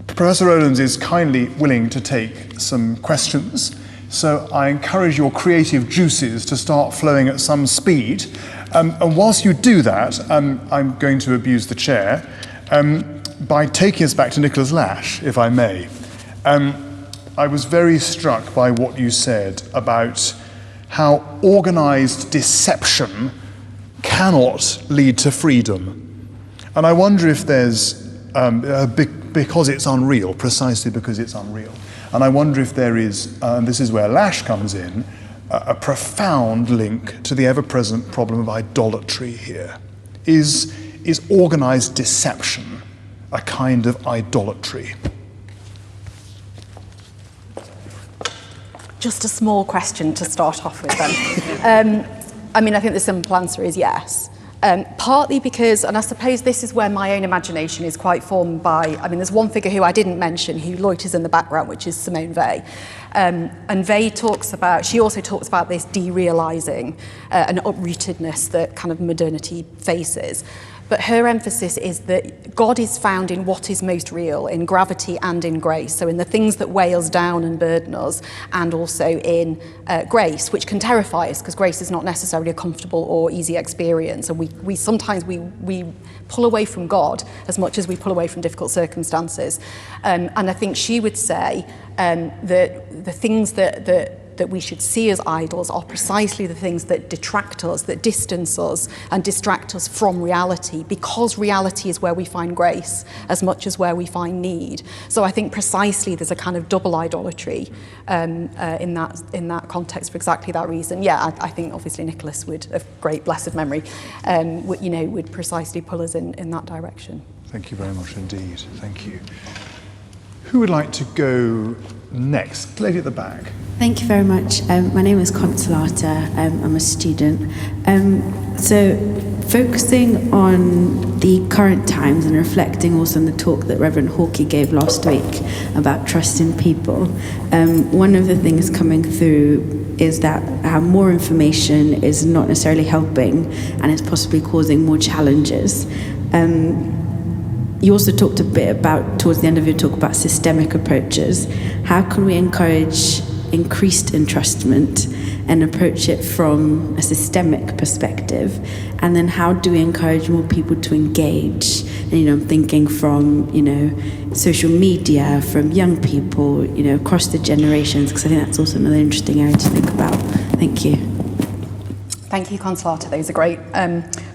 Professor Rowlands is kindly willing to take some questions, so I encourage your creative juices to start flowing at some speed. And whilst you do that, I'm going to abuse the chair by taking us back to Nicholas Lash, if I may. I was very struck by what you said about how organised deception cannot lead to freedom. And I wonder if there's because it's unreal, precisely because it's unreal. And I wonder if there is, and this is where Lash comes in, a profound link to the ever-present problem of idolatry here. Is organised deception a kind of idolatry? Just a small question to start off with then. I think the simple answer is yes. Partly because, and I suppose this is where my own imagination is quite formed by, I mean, there's one figure who I didn't mention who loiters in the background, which is Simone Weil. And Weil she also talks about this derealising and uprootedness that kind of modernity faces. But her emphasis is that God is found in what is most real, in gravity and in grace. So in the things that weigh us down and burden us, and also in grace, which can terrify us, because grace is not necessarily a comfortable or easy experience. And we sometimes pull away from God as much as we pull away from difficult circumstances. And I think she would say that the things that we should see as idols are precisely the things that detract us, that distance us and distract us from reality, because reality is where we find grace as much as where we find need. So I think precisely there's a kind of double idolatry in that context for exactly that reason. Yeah, I think obviously Nicholas would, of great blessed memory, would precisely pull us in that direction. Thank you very much indeed. Thank you. Who would like to go next? Lady at the back. Thank you very much. My name is Consolata. I'm a student. So focusing on the current times and reflecting also on the talk that Reverend Hawkey gave last week about trusting people, one of the things coming through is that more information is not necessarily helping and is possibly causing more challenges. You also talked a bit about, towards the end of your talk, about systemic approaches. How can we encourage increased entrustment and approach it from a systemic perspective? And then how do we encourage more people to engage? And, I'm thinking from, social media, from young people, across the generations, because I think that's also another interesting area to think about. Thank you. Thank you, Consolata. Those are great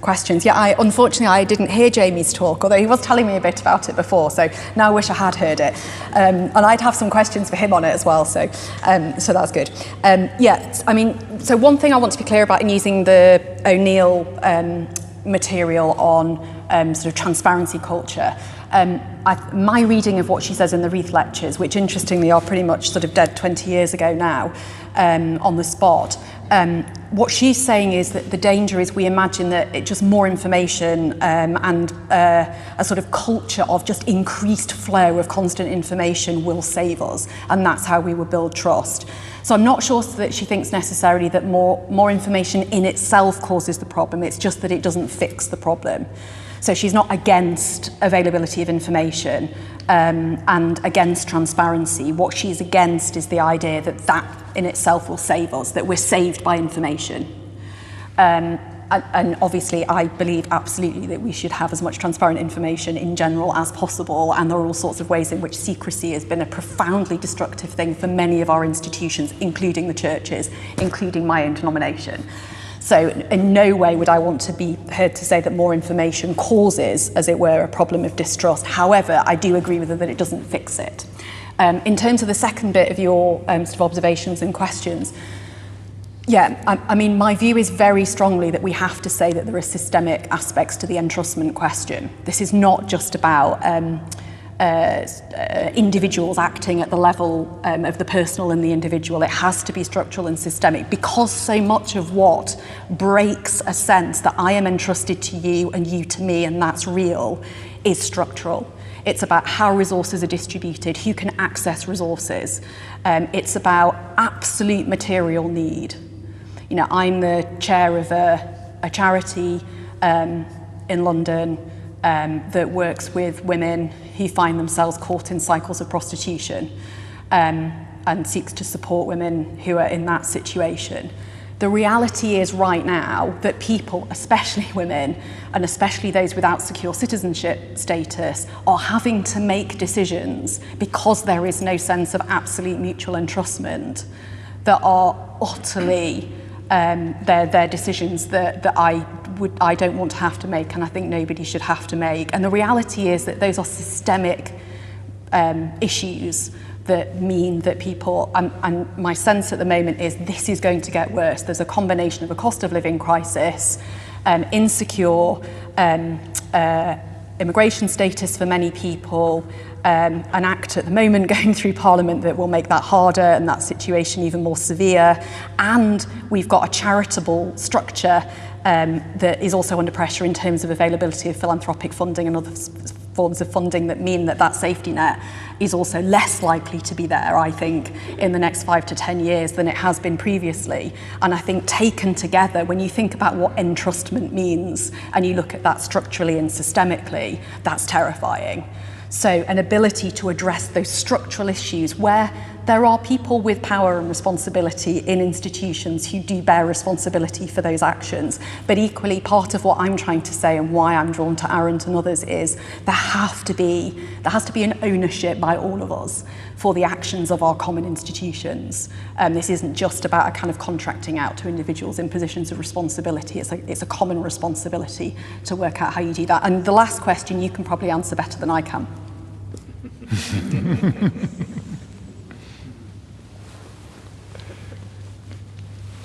questions. Yeah, unfortunately, I didn't hear Jamie's talk, although he was telling me a bit about it before, so now I wish I had heard it. And I'd have some questions for him on it as well, so that's good. So one thing I want to be clear about in using the O'Neill material on sort of transparency culture, my reading of what she says in the Reith lectures, which interestingly are pretty much sort of dead 20 years ago now, on the spot, what she's saying is that the danger is we imagine that it just more information and a sort of culture of just increased flow of constant information will save us, and that's how we will build trust. So I'm not sure that she thinks necessarily that more information in itself causes the problem. It's just that it doesn't fix the problem. So she's not against availability of information and against transparency. What she's against is the idea that in itself will save us, that we're saved by information. And obviously I believe absolutely that we should have as much transparent information in general as possible, and there are all sorts of ways in which secrecy has been a profoundly destructive thing for many of our institutions, including the churches, including my own denomination. So in no way would I want to be heard to say that more information causes, as it were, a problem of distrust. However, I do agree with her that it doesn't fix it. In terms of the second bit of your sort of observations and questions, I mean, my view is very strongly that we have to say that there are systemic aspects to the entrustment question. This is not just about individuals acting at the level of the personal and the individual. It has to be structural and systemic, because so much of what breaks a sense that I am entrusted to you and you to me, and that's real, is structural. It's about how resources are distributed, who can access resources. It's about absolute material need. I'm the chair of a charity in London that works with women who find themselves caught in cycles of prostitution and seeks to support women who are in that situation. The reality is right now that people, especially women, and especially those without secure citizenship status, are having to make decisions because there is no sense of absolute mutual entrustment that are utterly, they're decisions that I don't want to have to make, and I think nobody should have to make. And the reality is that those are systemic issues that mean that people, and my sense at the moment is this is going to get worse. There's a combination of a cost of living crisis, insecure immigration status for many people, an act at the moment going through Parliament that will make that harder and that situation even more severe, and we've got a charitable structure that is also under pressure in terms of availability of philanthropic funding and other forms of funding that mean that that safety net is also less likely to be there, I think, in the next 5 to 10 years than it has been previously. And I think taken together, when you think about what entrustment means and you look at that structurally and systemically, that's terrifying. So an ability to address those structural issues where there are people with power and responsibility in institutions who do bear responsibility for those actions. But equally, part of what I'm trying to say and why I'm drawn to Arendt and others is there has to be an ownership by all of us for the actions of our common institutions. This isn't just about a kind of contracting out to individuals in positions of responsibility. It's a common responsibility to work out how you do that. And the last question you can probably answer better than I can.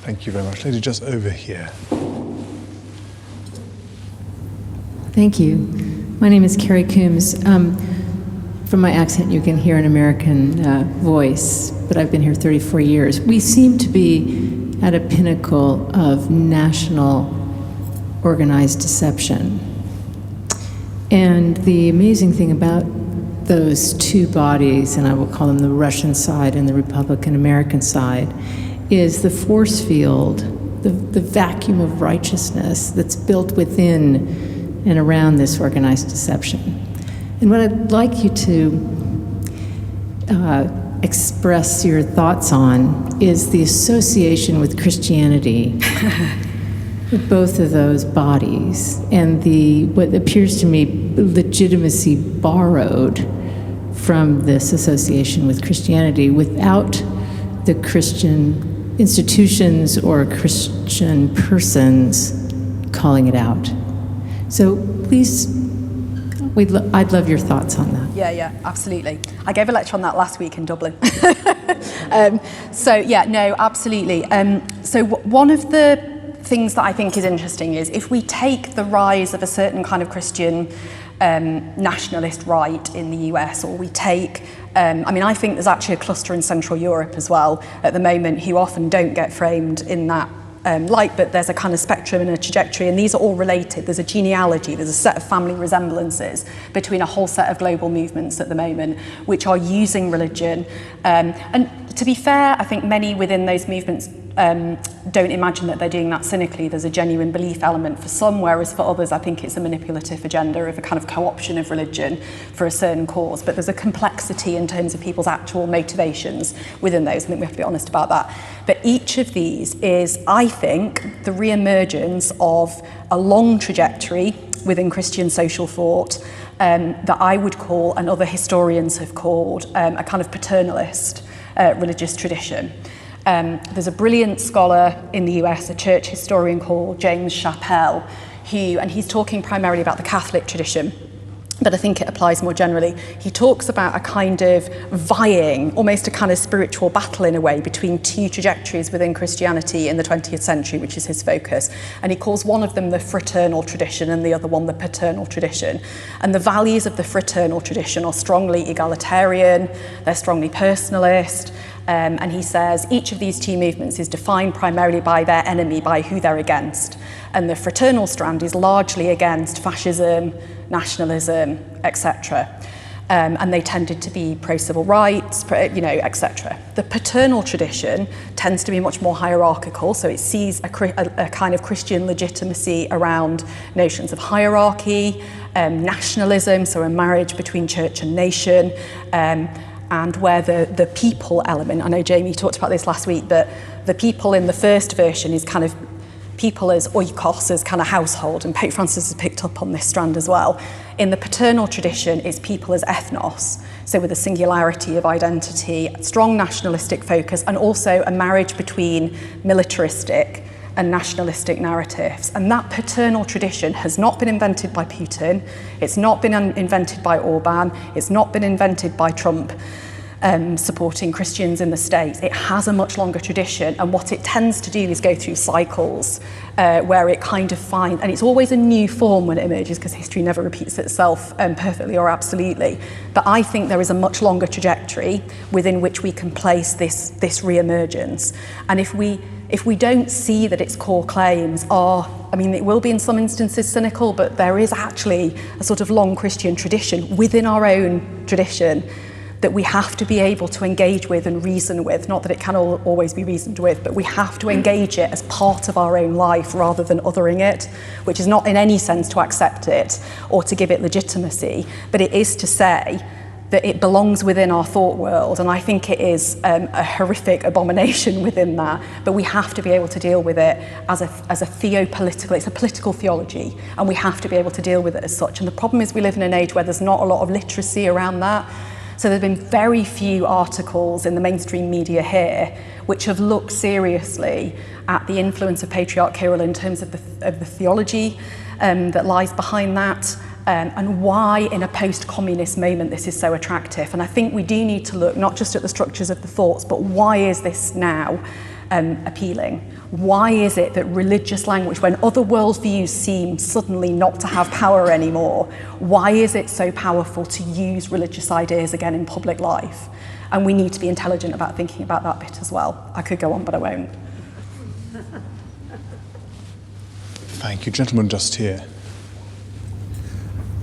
Thank you very much. Lady just over here. Thank you. My name is Carrie Coombs. From my accent, you can hear an American voice, but I've been here 34 years. We seem to be at a pinnacle of national organized deception. And the amazing thing about those two bodies, and I will call them the Russian side and the Republican American side, is the force field, the vacuum of righteousness that's built within and around this organized deception. And what I'd like you to express your thoughts on is the association with Christianity with both of those bodies and what appears to me legitimacy borrowed from this association with Christianity without the Christian institutions or Christian persons calling it out. So please, I'd love your thoughts on that. Yeah, absolutely. I gave a lecture on that last week in Dublin. So yeah, no, absolutely. So one of the things that I think is interesting is if we take the rise of a certain kind of Christian nationalist right in the US, or we take, I think there's actually a cluster in Central Europe as well at the moment who often don't get framed in that light, but there's a kind of spectrum and a trajectory, and these are all related. There's a genealogy, there's a set of family resemblances between a whole set of global movements at the moment, which are using religion. And to be fair, I think many within those movements don't imagine that they're doing that cynically. There's a genuine belief element for some, whereas for others, I think it's a manipulative agenda of a kind of co-option of religion for a certain cause. But there's a complexity in terms of people's actual motivations within those. I think we have to be honest about that. But each of these is, I think, the re-emergence of a long trajectory within Christian social thought that I would call, and other historians have called, a kind of paternalist religious tradition. There's a brilliant scholar in the US, a church historian called James Chappell, and he's talking primarily about the Catholic tradition, but I think it applies more generally. He talks about a kind of vying, almost a kind of spiritual battle in a way, between two trajectories within Christianity in the 20th century, which is his focus. And he calls one of them the fraternal tradition and the other one the paternal tradition. And the values of the fraternal tradition are strongly egalitarian, they're strongly personalist, and he says each of these two movements is defined primarily by their enemy, by who they're against. And the fraternal strand is largely against fascism, nationalism, etc. And they tended to be pro-civil rights, etc. The paternal tradition tends to be much more hierarchical, so it sees a kind of Christian legitimacy around notions of hierarchy, nationalism, so a marriage between church and nation, and where the people element, I know Jamie talked about this last week, but the people in the first version is kind of people as oikos, as kind of household, and Pope Francis has picked up on this strand as well. In the paternal tradition, it's people as ethnos, so with a singularity of identity, strong nationalistic focus, and also a marriage between militaristic and nationalistic narratives. And that paternal tradition has not been invented by Putin, it's not been invented by Orban, it's not been invented by Trump. supporting Christians in the States. It has a much longer tradition, and what it tends to do is go through cycles where it kind of finds, and it's always a new form when it emerges, because history never repeats itself perfectly or absolutely. But I think there is a much longer trajectory within which we can place this re-emergence. And if we don't see that its core claims are, I mean, it will be in some instances cynical, but there is actually a sort of long Christian tradition within our own tradition that we have to be able to engage with and reason with. Not that it can always be reasoned with, but we have to engage it as part of our own life rather than othering it, which is not in any sense to accept it or to give it legitimacy, but it is to say that it belongs within our thought world, and I think it is a horrific abomination within that, but we have to be able to deal with it as a theopolitical, it's a political theology, and we have to be able to deal with it as such. And the problem is we live in an age where there's not a lot of literacy around that. So there have been very few articles in the mainstream media here which have looked seriously at the influence of Patriarch Kirill in terms of the theology that lies behind that, and why in a post-communist moment this is so attractive. And I think we do need to look not just at the structures of the thoughts, but why is this now appealing? Why is it that religious language, when other worldviews seem suddenly not to have power anymore, why is it so powerful to use religious ideas again in public life? And we need to be intelligent about thinking about that bit as well. I could go on, but I won't. Thank you. Gentleman just here.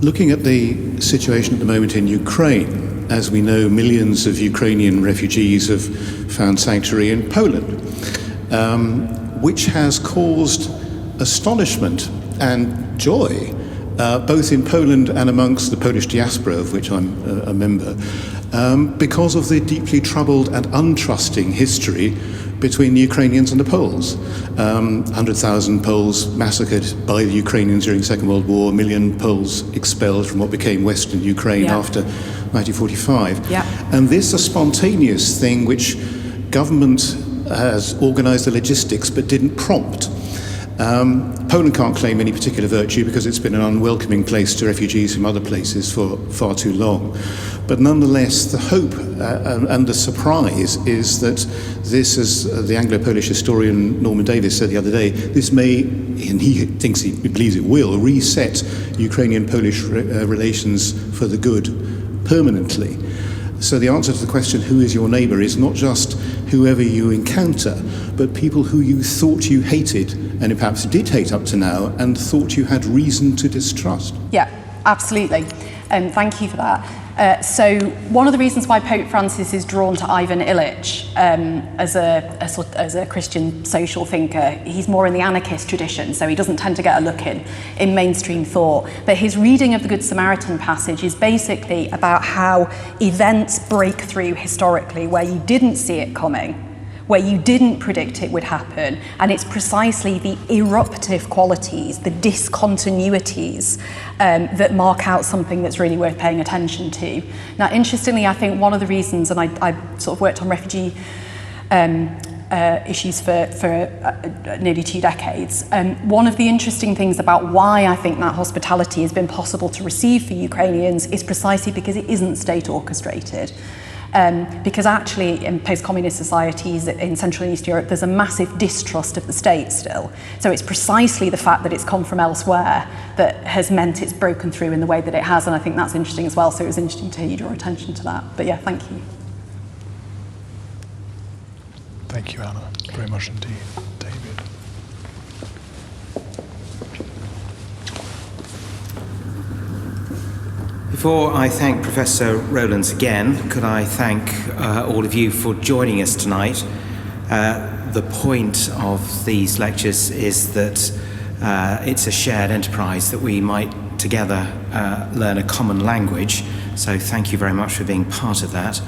Looking at the situation at the moment in Ukraine, as we know, millions of Ukrainian refugees have found sanctuary in Poland, which has caused astonishment and joy, both in Poland and amongst the Polish diaspora, of which I'm a member, because of the deeply troubled and untrusting history between the Ukrainians and the Poles. 100,000 Poles massacred by the Ukrainians during the Second World War, 1 million Poles expelled from what became Western Ukraine after 1945. Yeah. And this is a spontaneous thing which government has organised the logistics but didn't prompt. Poland can't claim any particular virtue because it's been an unwelcoming place to refugees from other places for far too long. But nonetheless, the hope and the surprise is that this, as the Anglo-Polish historian Norman Davis said the other day, this may, and he believes it will, reset Ukrainian-Polish relations for the good permanently. So the answer to the question, who is your neighbour, is not just whoever you encounter, but people who you thought you hated, and perhaps did hate up to now, and thought you had reason to distrust. Yeah, absolutely. Thank you for that. So one of the reasons why Pope Francis is drawn to Ivan Illich as a Christian social thinker, he's more in the anarchist tradition, so he doesn't tend to get a look in mainstream thought. But his reading of the Good Samaritan passage is basically about how events break through historically where you didn't see it coming, where you didn't predict it would happen, and it's precisely the eruptive qualities, the discontinuities that mark out something that's really worth paying attention to. Now, interestingly, I think one of the reasons, and I sort of worked on refugee issues for nearly 2 decades, one of the interesting things about why I think that hospitality has been possible to receive for Ukrainians is precisely because it isn't state orchestrated. Because actually in post-communist societies in Central and East Europe there's a massive distrust of the state still. So it's precisely the fact that it's come from elsewhere that has meant it's broken through in the way that it has, and I think that's interesting as well, so it was interesting to hear you draw attention to that. But yeah, thank you. Thank you, Anna, very much indeed. David. Before I thank Professor Rowlands again, could I thank all of you for joining us tonight. The point of these lectures is that it's a shared enterprise, that we might together learn a common language, so thank you very much for being part of that.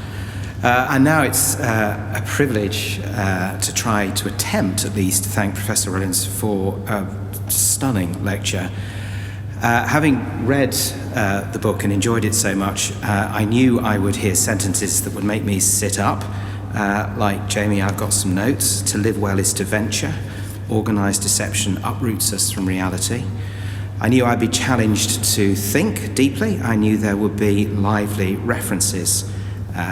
And now it's a privilege to try to attempt at least to thank Professor Rowlands for a stunning lecture. Having read the book and enjoyed it so much, I knew I would hear sentences that would make me sit up, like, Jamie, I've got some notes. To live well is to venture. Organised deception uproots us from reality. I knew I'd be challenged to think deeply. I knew there would be lively references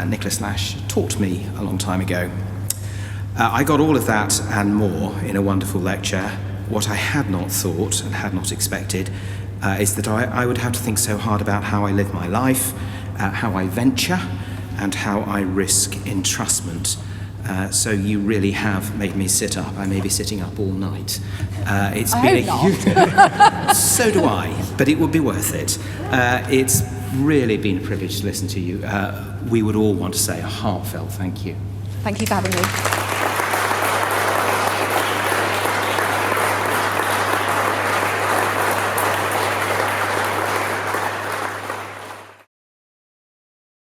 Nicholas Lash taught me a long time ago. I got all of that and more in a wonderful lecture. What I had not thought and had not expected is that I would have to think so hard about how I live my life, how I venture, and how I risk entrustment. So you really have made me sit up. I may be sitting up all night. It's been a huge... So do I, but it would be worth it. It's really been a privilege to listen to you. We would all want to say a heartfelt thank you. Thank you for having me.